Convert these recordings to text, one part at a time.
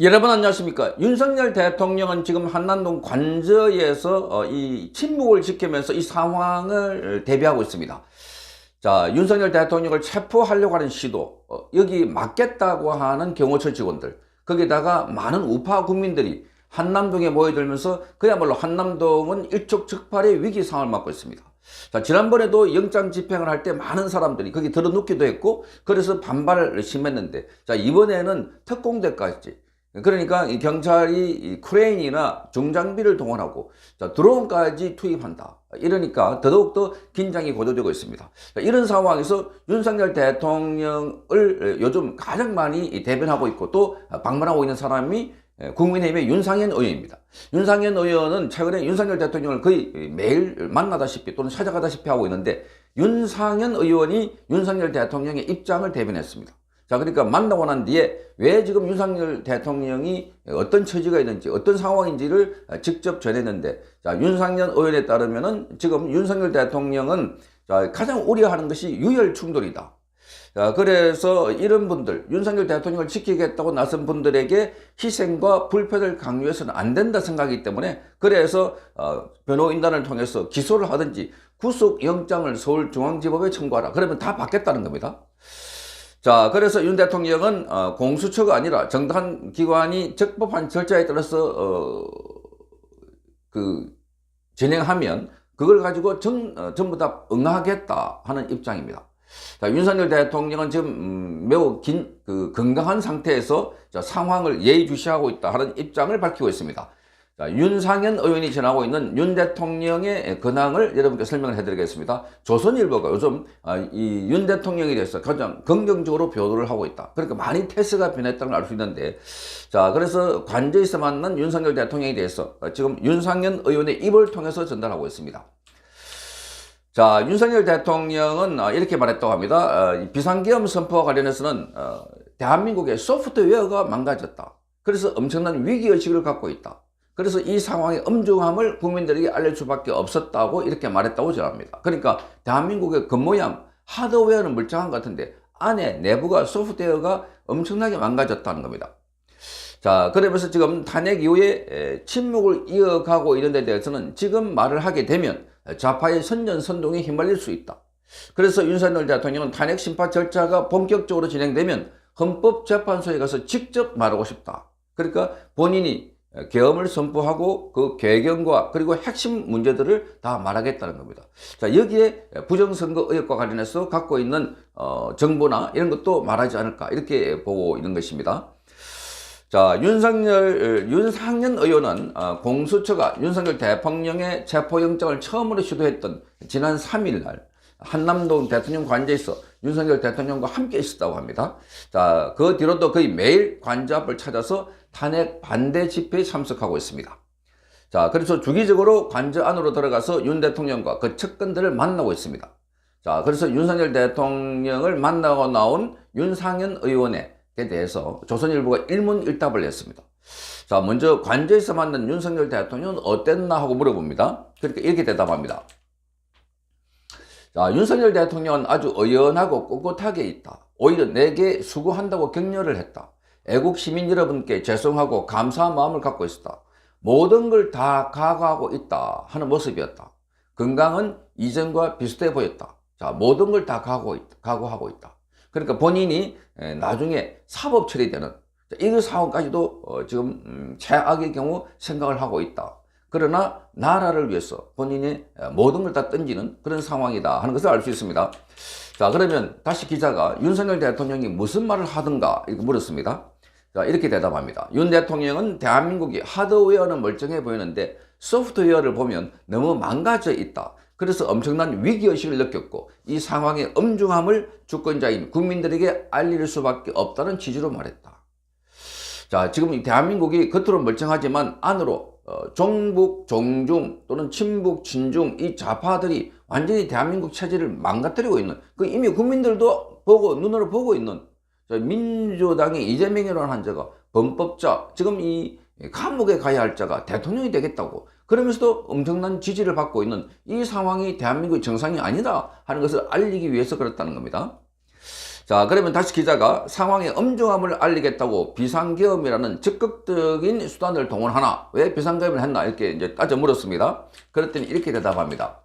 여러분 안녕하십니까. 윤석열 대통령은 지금 한남동 관저에서 이 침묵을 지키면서 이 상황을 대비하고 있습니다. 자, 윤석열 대통령을 체포하려고 하는 시도, 여기 막겠다고 하는 경호처 직원들, 거기다가 많은 우파 국민들이 한남동에 모여들면서 그야말로 한남동은 일촉즉발의 위기 상황을 맞고 있습니다. 자, 지난번에도 영장 집행을 할 때 많은 사람들이 거기 들어눕기도 했고, 그래서 반발을 심했는데, 자, 이번에는 특공대까지, 그러니까 이 경찰이 이 크레인이나 중장비를 동원하고, 자, 드론까지 투입한다. 이러니까 더더욱더 긴장이 고조되고 있습니다. 자, 이런 상황에서 윤석열 대통령을 요즘 가장 많이 대변하고 있고 또 방문하고 있는 사람이 국민의힘의 윤상현 의원입니다. 윤상현 의원은 최근에 윤석열 대통령을 거의 매일 만나다시피 또는 찾아가다시피 하고 있는데, 윤상현 의원이 윤석열 대통령의 입장을 대변했습니다. 자, 그러니까 만나고 난 뒤에 왜 지금 윤석열 대통령이 어떤 처지가 있는지, 어떤 상황인지를 직접 전했는데, 자, 윤상현 의원에 따르면은 지금 윤석열 대통령은 가장 우려하는 것이 유혈 충돌이다. 자, 그래서 이런 분들, 윤석열 대통령을 지키겠다고 나선 분들에게 희생과 불편을 강요해서는 안 된다 생각이기 때문에, 그래서 변호인단을 통해서 기소를 하든지 구속영장을 서울중앙지법에 청구하라. 그러면 다 받겠다는 겁니다. 자, 그래서 윤 대통령은 공수처가 아니라 정당한 기관이 적법한 절차에 따라서 진행하면 그걸 가지고 전부 다 응하겠다 하는 입장입니다. 자, 윤석열 대통령은 지금 매우 건강한 상태에서 상황을 예의주시하고 있다 하는 입장을 밝히고 있습니다. 자, 윤상현 의원이 전하고 있는 윤 대통령의 근황을 여러분께 설명을 해드리겠습니다. 조선일보가 요즘 이 윤 대통령에 대해서 가장 긍정적으로 보도를 하고 있다. 그러니까 많이 태세가 변했다는 걸 알 수 있는데, 자, 그래서 관저에서 만난 윤석열 대통령에 대해서 지금 윤상현 의원의 입을 통해서 전달하고 있습니다. 자, 윤석열 대통령은 이렇게 말했다고 합니다. 비상계엄 선포와 관련해서는 대한민국의 소프트웨어가 망가졌다. 그래서 엄청난 위기의식을 갖고 있다. 그래서 이 상황의 엄중함을 국민들에게 알릴 수밖에 없었다고 이렇게 말했다고 전합니다. 그러니까 대한민국의 겉모양, 하드웨어는 멀쩡한 것 같은데 안에 내부가 소프트웨어가 엄청나게 망가졌다는 겁니다. 자, 그러면서 지금 탄핵 이후에 침묵을 이어가고 있는 데 대해서는 지금 말을 하게 되면 좌파의 선전선동에 휘말릴 수 있다. 그래서 윤석열 대통령은 탄핵 심판 절차가 본격적으로 진행되면 헌법재판소에 가서 직접 말하고 싶다. 그러니까 본인이 계엄을 선포하고 그 배경과 그리고 핵심 문제들을 다 말하겠다는 겁니다. 자, 여기에 부정선거 의혹과 관련해서 갖고 있는 정보나 이런 것도 말하지 않을까 이렇게 보고 있는 것입니다. 자, 윤상현 의원은 공수처가 윤석열 대통령의 체포영장을 처음으로 시도했던 지난 3일 날 한남동 대통령 관저에서 윤석열 대통령과 함께 있었다고 합니다. 자, 그 뒤로도 거의 매일 관저 앞을 찾아서 탄핵 반대 집회에 참석하고 있습니다. 자, 그래서 주기적으로 관저 안으로 들어가서 윤 대통령과 그 측근들을 만나고 있습니다. 자, 그래서 윤석열 대통령을 만나고 나온 윤상현 의원에 대해서 조선일보가 일문일답을 했습니다. 자, 먼저 관저에서 만난 윤석열 대통령은 어땠나 하고 물어봅니다. 그러니까 이렇게 대답합니다. 자, 윤석열 대통령은 아주 의연하고 꿋꿋하게 있다. 오히려 내게 수고한다고 격려를 했다. 애국 시민 여러분께 죄송하고 감사한 마음을 갖고 있었다. 모든 걸 다 각오하고 있다 하는 모습이었다. 건강은 이전과 비슷해 보였다. 자, 모든 걸 다 각오하고 있다. 그러니까 본인이 나중에 사법 처리되는 이 상황까지도 지금 최악의 경우 생각을 하고 있다. 그러나 나라를 위해서 본인이 모든 걸 다 던지는 그런 상황이다 하는 것을 알 수 있습니다. 자, 그러면 다시 기자가 윤석열 대통령이 무슨 말을 하든가 이렇게 물었습니다. 자, 이렇게 대답합니다. 윤 대통령은 대한민국이 하드웨어는 멀쩡해 보이는데 소프트웨어를 보면 너무 망가져 있다. 그래서 엄청난 위기의식을 느꼈고 이 상황의 엄중함을 주권자인 국민들에게 알릴 수밖에 없다는 취지로 말했다. 자, 지금 이 대한민국이 겉으로 멀쩡하지만 안으로 종북, 종중 또는 친북, 친중 이 좌파들이 완전히 대한민국 체제를 망가뜨리고 있는, 그 이미 국민들도 보고 눈으로 보고 있는 민주당의 이재명이라는 한자가 범법자, 지금 이 감옥에 가야 할 자가 대통령이 되겠다고 그러면서도 엄청난 지지를 받고 있는 이 상황이 대한민국의 정상이 아니다 하는 것을 알리기 위해서 그렇다는 겁니다. 자, 그러면 다시 기자가 상황의 엄중함을 알리겠다고 비상계엄이라는 적극적인 수단을 동원하나? 왜 비상계엄을 했나? 이렇게 이제 따져 물었습니다. 그랬더니 이렇게 대답합니다.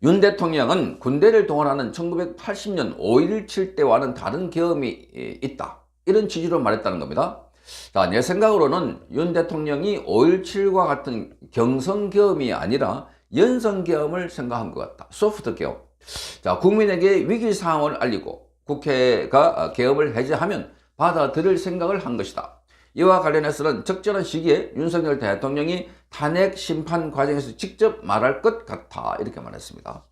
윤 대통령은 군대를 동원하는 1980년 5.17 때와는 다른 계엄이 있다. 이런 취지로 말했다는 겁니다. 자, 내 생각으로는 윤 대통령이 5.17과 같은 경성계엄이 아니라 연성계엄을 생각한 것 같다. 소프트 계엄. 자, 국민에게 위기 상황을 알리고 국회가 계엄을 해제하면 받아들일 생각을 한 것이다. 이와 관련해서는 적절한 시기에 윤석열 대통령이 탄핵 심판 과정에서 직접 말할 것 같아. 이렇게 말했습니다.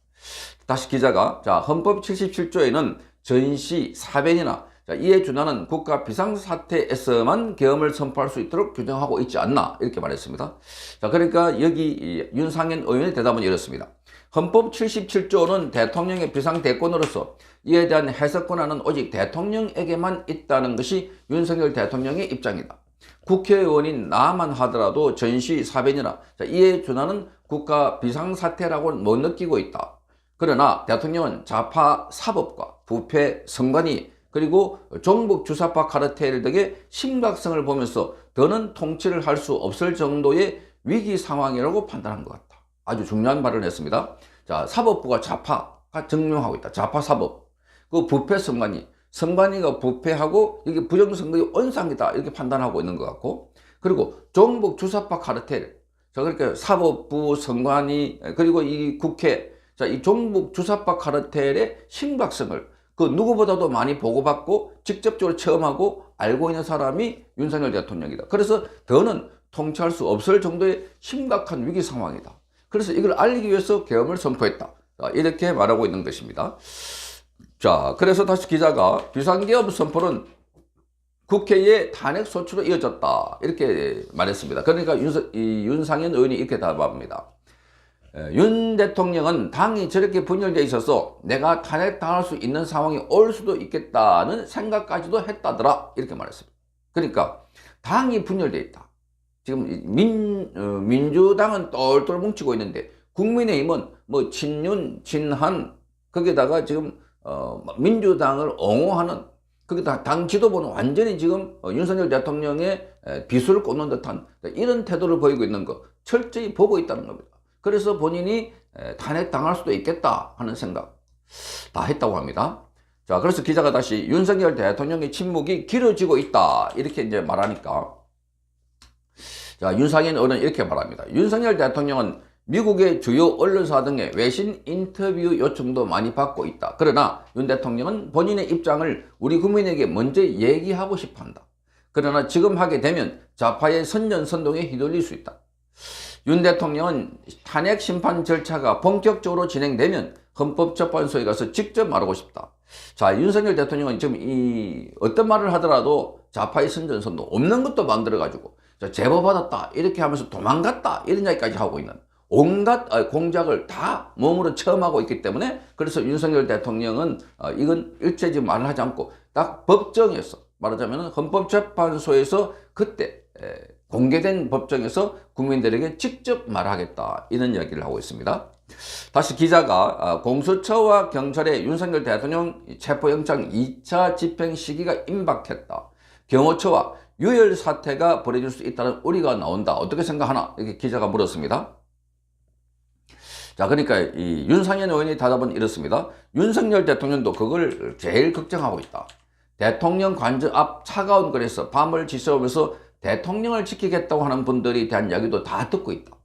다시 기자가, 자, 헌법 77조에는 전시, 사변이나 이에 준하는 국가 비상사태에서만 계엄을 선포할 수 있도록 규정하고 있지 않나? 이렇게 말했습니다. 자, 그러니까 여기 윤상현 의원의 대답은 이렇습니다. 헌법 77조는 대통령의 비상대권으로서 이에 대한 해석 권한은 오직 대통령에게만 있다는 것이 윤석열 대통령의 입장이다. 국회의원인 나만 하더라도 전시, 사변이나 이에 준하는 국가 비상사태라고는 못 느끼고 있다. 그러나 대통령은 좌파 사법과 부패, 선관위, 그리고 종북 주사파 카르텔 등의 심각성을 보면서 더는 통치를 할 수 없을 정도의 위기 상황이라고 판단한 것 같다. 아주 중요한 발언을 했습니다. 자, 사법부가 좌파가 증명하고 있다. 좌파 사법. 그 부패 선관위. 선관위가 부패하고 이게 부정선거의 온상이다. 이렇게 판단하고 있는 것 같고. 그리고 종북 주사파 카르텔. 자, 그러니까 사법부, 선관위, 그리고 이 국회. 자, 이 종북 주사파 카르텔의 심각성을 그 누구보다도 많이 보고받고 직접적으로 체험하고 알고 있는 사람이 윤석열 대통령이다. 그래서 더는 통치할 수 없을 정도의 심각한 위기 상황이다. 그래서 이걸 알리기 위해서 계엄을 선포했다. 이렇게 말하고 있는 것입니다. 자, 그래서 다시 기자가 비상계엄 선포는 국회의 탄핵 소추로 이어졌다. 이렇게 말했습니다. 그러니까 윤상현 의원이 이렇게 답합니다. 윤 대통령은 당이 저렇게 분열되어 있어서 내가 탄핵당할 수 있는 상황이 올 수도 있겠다는 생각까지도 했다더라. 이렇게 말했습니다. 그러니까 당이 분열되어 있다. 지금 민주당은 똘똘 뭉치고 있는데 국민의힘은 뭐 친윤, 친한 거기다가 지금 민주당을 옹호하는 거기다 당 지도부는 완전히 지금 윤석열 대통령의 비수를 꽂는 듯한 이런 태도를 보이고 있는 거 철저히 보고 있다는 겁니다. 그래서 본인이 탄핵당할 수도 있겠다 하는 생각 다 했다고 합니다. 자, 그래서 기자가 다시 윤석열 대통령의 침묵이 길어지고 있다 이렇게 이제 말하니까, 자, 윤상현 의원은 이렇게 말합니다. 윤석열 대통령은 미국의 주요 언론사 등의 외신 인터뷰 요청도 많이 받고 있다. 그러나 윤 대통령은 본인의 입장을 우리 국민에게 먼저 얘기하고 싶어 한다. 그러나 지금 하게 되면 좌파의 선전선동에 휘둘릴 수 있다. 윤 대통령은 탄핵 심판 절차가 본격적으로 진행되면 헌법재판소에 가서 직접 말하고 싶다. 자, 윤석열 대통령은 지금 어떤 말을 하더라도 좌파의 선전선동 없는 것도 만들어가지고 제보 받았다 이렇게 하면서 도망갔다 이런 이야기까지 하고 있는 온갖 공작을 다 몸으로 체험하고 있기 때문에, 그래서 윤석열 대통령은 이건 일체 지금 말을 하지 않고 딱 법정에서 말하자면 헌법재판소에서 그때 공개된 법정에서 국민들에게 직접 말하겠다 이런 이야기를 하고 있습니다. 다시 기자가 공수처와 경찰의 윤석열 대통령 체포영장 2차 집행 시기가 임박했다. 경호처와 유혈 사태가 벌어질 수 있다는 우려가 나온다. 어떻게 생각하나? 이렇게 기자가 물었습니다. 자, 그러니까 이 윤상현 의원의 답은 이렇습니다. 윤석열 대통령도 그걸 제일 걱정하고 있다. 대통령 관저 앞 차가운 거리에서 밤을 지새우면서 대통령을 지키겠다고 하는 분들에 대한 이야기도 다 듣고 있다.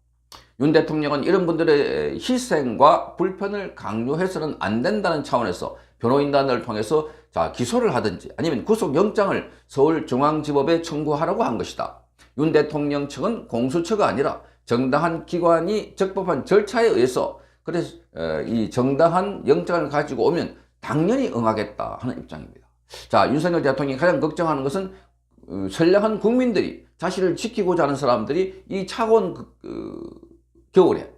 윤 대통령은 이런 분들의 희생과 불편을 강요해서는 안 된다는 차원에서 변호인단을 통해서 기소를 하든지 아니면 구속영장을 서울중앙지법에 청구하라고 한 것이다. 윤 대통령 측은 공수처가 아니라 정당한 기관이 적법한 절차에 의해서 그래서 이 정당한 영장을 가지고 오면 당연히 응하겠다 하는 입장입니다. 자, 윤석열 대통령이 가장 걱정하는 것은 선량한 국민들이 자신을 지키고자 하는 사람들이 이 차가운 겨울에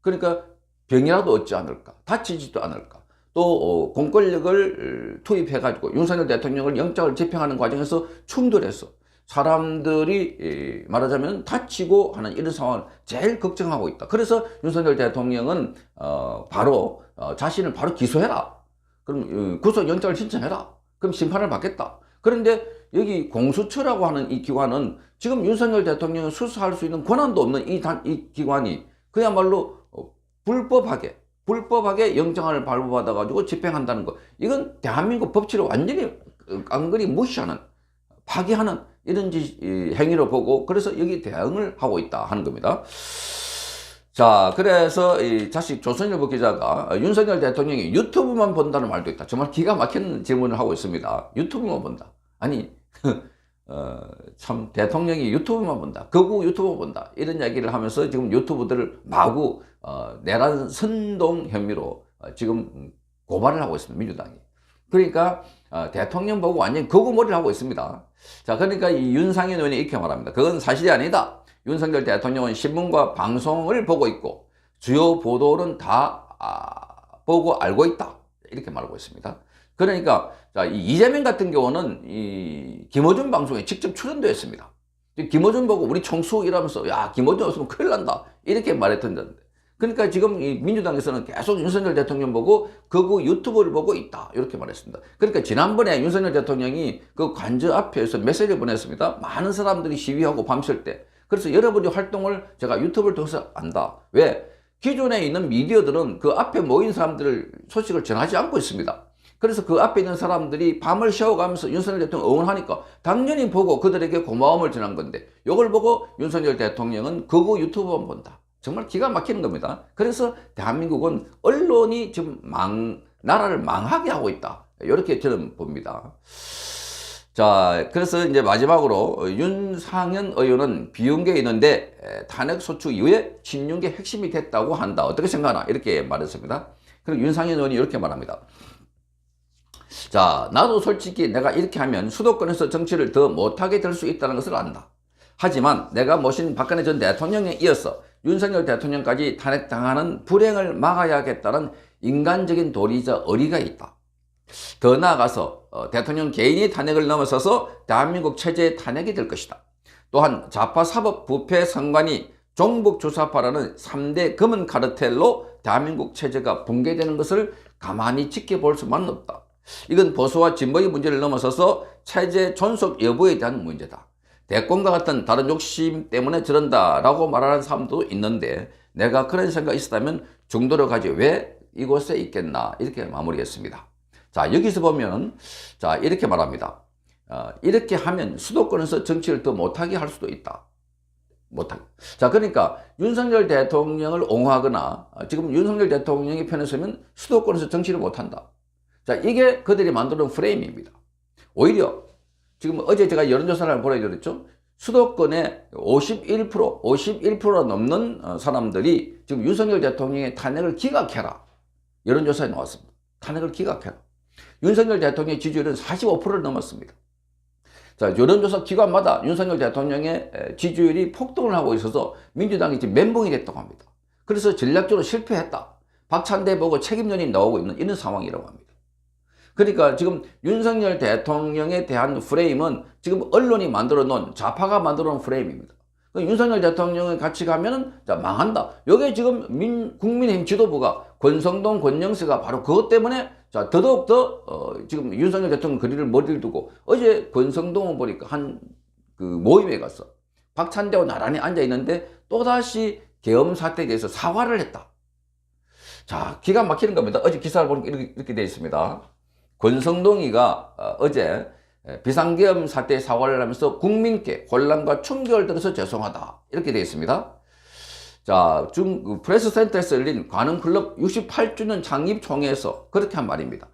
그러니까 병이라도 얻지 않을까, 다치지도 않을까, 또 공권력을 투입해가지고 윤석열 대통령을 영장을 집행하는 과정에서 충돌해서 사람들이 말하자면 다치고 하는 이런 상황을 제일 걱정하고 있다. 그래서 윤석열 대통령은 바로 자신을 바로 기소해라. 그럼 구속영장을 신청해라. 그럼 심판을 받겠다. 그런데 여기 공수처라고 하는 이 기관은 지금 윤석열 대통령을 수사할 수 있는 권한도 없는 이 기관이 그야말로 불법하게 영장을 발부받아 가지고 집행한다는 거. 이건 대한민국 법치를 완전히 깡그리 무시하는, 파기하는 이런 행위로 보고, 그래서 여기 대응을 하고 있다 하는 겁니다. 자, 그래서 이 자식 조선일보 기자가 윤석열 대통령이 유튜브만 본다는 말도 있다. 정말 기가 막히는 질문을 하고 있습니다. 유튜브만 본다. 아니, 참 대통령이 유튜브만 본다. 극우 유튜브 본다. 이런 이야기를 하면서 지금 유튜브들을 마구 내란 선동 혐의로 지금 고발을 하고 있습니다. 민주당이. 그러니까 대통령 보고 완전히 극우 머리를 하고 있습니다. 자, 그러니까 이 윤상현 의원이 이렇게 말합니다. 그건 사실이 아니다. 윤석열 대통령은 신문과 방송을 보고 있고 주요 보도는 다 보고 알고 있다. 이렇게 말하고 있습니다. 그러니까 자, 이재명 같은 경우는 이 김어준 방송에 직접 출연도 했습니다. 김어준 보고 우리 총수 이러면서 야, 김어준 없으면 큰일 난다. 이렇게 말했던 건데. 그러니까 지금 이 민주당에서는 계속 윤석열 대통령 보고 극우 유튜브를 보고 있다. 이렇게 말했습니다. 그러니까 지난번에 윤석열 대통령이 그 관저 앞에서 메시지를 보냈습니다. 많은 사람들이 시위하고 밤샐 때. 그래서 여러분의 활동을 제가 유튜브를 통해서 안다. 왜? 기존에 있는 미디어들은 그 앞에 모인 사람들 소식을 전하지 않고 있습니다. 그래서 그 앞에 있는 사람들이 밤을 쉬어가면서 윤석열 대통령 응원하니까 당연히 보고 그들에게 고마움을 전한 건데, 이걸 보고 윤석열 대통령은 극우 유튜브만 본다. 정말 기가 막히는 겁니다. 그래서 대한민국은 언론이 지금 나라를 망하게 하고 있다. 이렇게 저는 봅니다. 자, 그래서 이제 마지막으로 윤상현 의원은 비운게 있는데 탄핵소추 이후에 친윤계 핵심이 됐다고 한다. 어떻게 생각하나? 이렇게 말했습니다. 그리고 윤상현 의원이 이렇게 말합니다. 자, 나도 솔직히 내가 이렇게 하면 수도권에서 정치를 더 못하게 될 수 있다는 것을 안다. 하지만 내가 모신 박근혜 전 대통령에 이어서 윤석열 대통령까지 탄핵당하는 불행을 막아야겠다는 인간적인 도리자 의리가 있다. 더 나아가서 대통령 개인이 탄핵을 넘어서서 대한민국 체제의 탄핵이 될 것이다. 또한 좌파 사법 부패 선관위 종북주사파라는 3대 검은 카르텔로 대한민국 체제가 붕괴되는 것을 가만히 지켜볼 수만은 없다. 이건 보수와 진보의 문제를 넘어서서 체제 존속 여부에 대한 문제다. 대권과 같은 다른 욕심 때문에 저런다라고 말하는 사람도 있는데, 내가 그런 생각이 있었다면 중도로 가지 왜 이곳에 있겠나, 이렇게 마무리했습니다. 자, 여기서 보면 자, 이렇게 말합니다. 이렇게 하면 수도권에서 정치를 더 못하게 할 수도 있다. 못하게. 자, 그러니까 윤석열 대통령을 옹호하거나 지금 윤석열 대통령의 편에 서면 수도권에서 정치를 못한다. 자, 이게 그들이 만드는 프레임입니다. 오히려 지금 어제 제가 여론조사를 보내드렸죠. 수도권의 51% 넘는 사람들이 지금 윤석열 대통령의 탄핵을 기각해라. 여론조사에 나왔습니다. 탄핵을 기각해라. 윤석열 대통령의 지지율은 45%를 넘었습니다. 자, 여론조사 기관마다 윤석열 대통령의 지지율이 폭등을 하고 있어서 민주당이 지금 멘붕이 됐다고 합니다. 그래서 전략적으로 실패했다. 박찬대 보고 책임 연임 나오고 있는 이런 상황이라고 합니다. 그러니까 지금 윤석열 대통령에 대한 프레임은 지금 언론이 만들어 놓은, 좌파가 만들어 놓은 프레임입니다. 윤석열 대통령이 같이 가면은 자, 망한다. 여기 지금 국민의힘 지도부가 권성동, 권영세가 바로 그것 때문에 자, 더더욱더 지금 윤석열 대통령 머리를 두고 어제 권성동은 보니까 한 그 모임에 가서 박찬대와 나란히 앉아 있는데 또다시 계엄 사태에 대해서 사과를 했다. 자, 기가 막히는 겁니다. 어제 기사를 보니까 이렇게 되어 있습니다. 권성동이가 어제 비상계엄 사태에 사과를 하면서 국민께 혼란과 충격을 들어서 죄송하다. 이렇게 되어 있습니다. 자, 지금 프레스센터에서 열린 관음클럽 68주년 창립총회에서 그렇게 한 말입니다.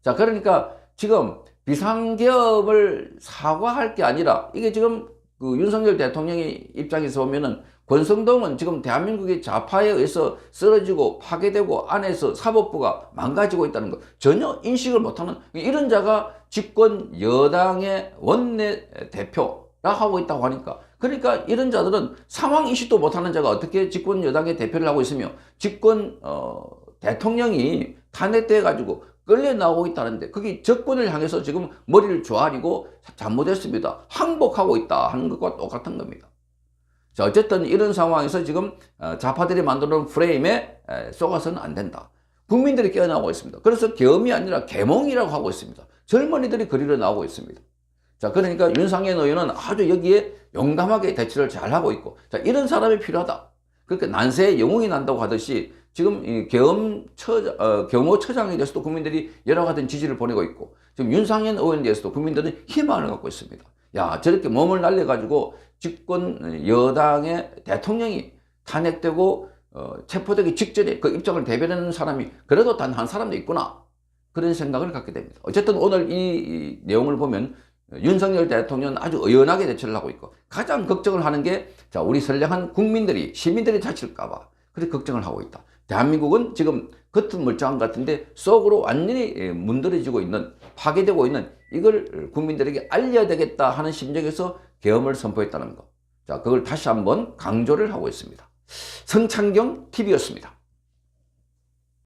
자, 그러니까 지금 비상계엄을 사과할 게 아니라 이게 지금 그 윤석열 대통령의 입장에서 보면은 권성동은 지금 대한민국의 좌파에 의해서 쓰러지고 파괴되고 안에서 사법부가 망가지고 있다는 거 전혀 인식을 못하는 이런 자가 집권 여당의 원내 대표라 하고 있다고 하니까, 그러니까 이런 자들은 상황 인식도 못하는 자가 어떻게 집권 여당의 대표를 하고 있으며 집권 대통령이 탄핵돼 가지고 끌려 나오고 있다는데 그게 정권을 향해서 지금 머리를 조아리고 잘못했습니다, 항복하고 있다 하는 것과 똑같은 겁니다. 자, 어쨌든 이런 상황에서 지금 좌파들이 만들어놓은 프레임에 속아서는 안 된다. 국민들이 깨어나고 있습니다. 그래서 계엄이 아니라 계몽이라고 하고 있습니다. 젊은이들이 거리로 나오고 있습니다. 자, 그러니까 윤상현 의원은 아주 여기에 용감하게 대처를 잘 하고 있고, 자, 이런 사람이 필요하다. 그러니까 난세에 영웅이 난다고 하듯이 지금 이 경호처장에 대해서도 국민들이 여러 가지 지지를 보내고 있고, 지금 윤상현 의원에 대해서도 국민들은 희망을 갖고 있습니다. 야, 저렇게 몸을 날려가지고 집권 여당의 대통령이 탄핵되고 체포되기 직전에 그 입장을 대변하는 사람이 그래도 단 한 사람도 있구나. 그런 생각을 갖게 됩니다. 어쨌든 오늘 이 내용을 보면 윤석열 대통령은 아주 의연하게 대처를 하고 있고, 가장 걱정을 하는 게, 자, 우리 선량한 국민들이, 시민들이 다칠까봐. 그렇게 걱정을 하고 있다. 대한민국은 지금 겉은 멀쩡한 것 같은데 속으로 완전히 문드러지고 있는, 파괴되고 있는, 이걸 국민들에게 알려야 되겠다 하는 심정에서 계엄을 선포했다는 것. 자, 그걸 다시 한번 강조를 하고 있습니다. 성창경 TV였습니다.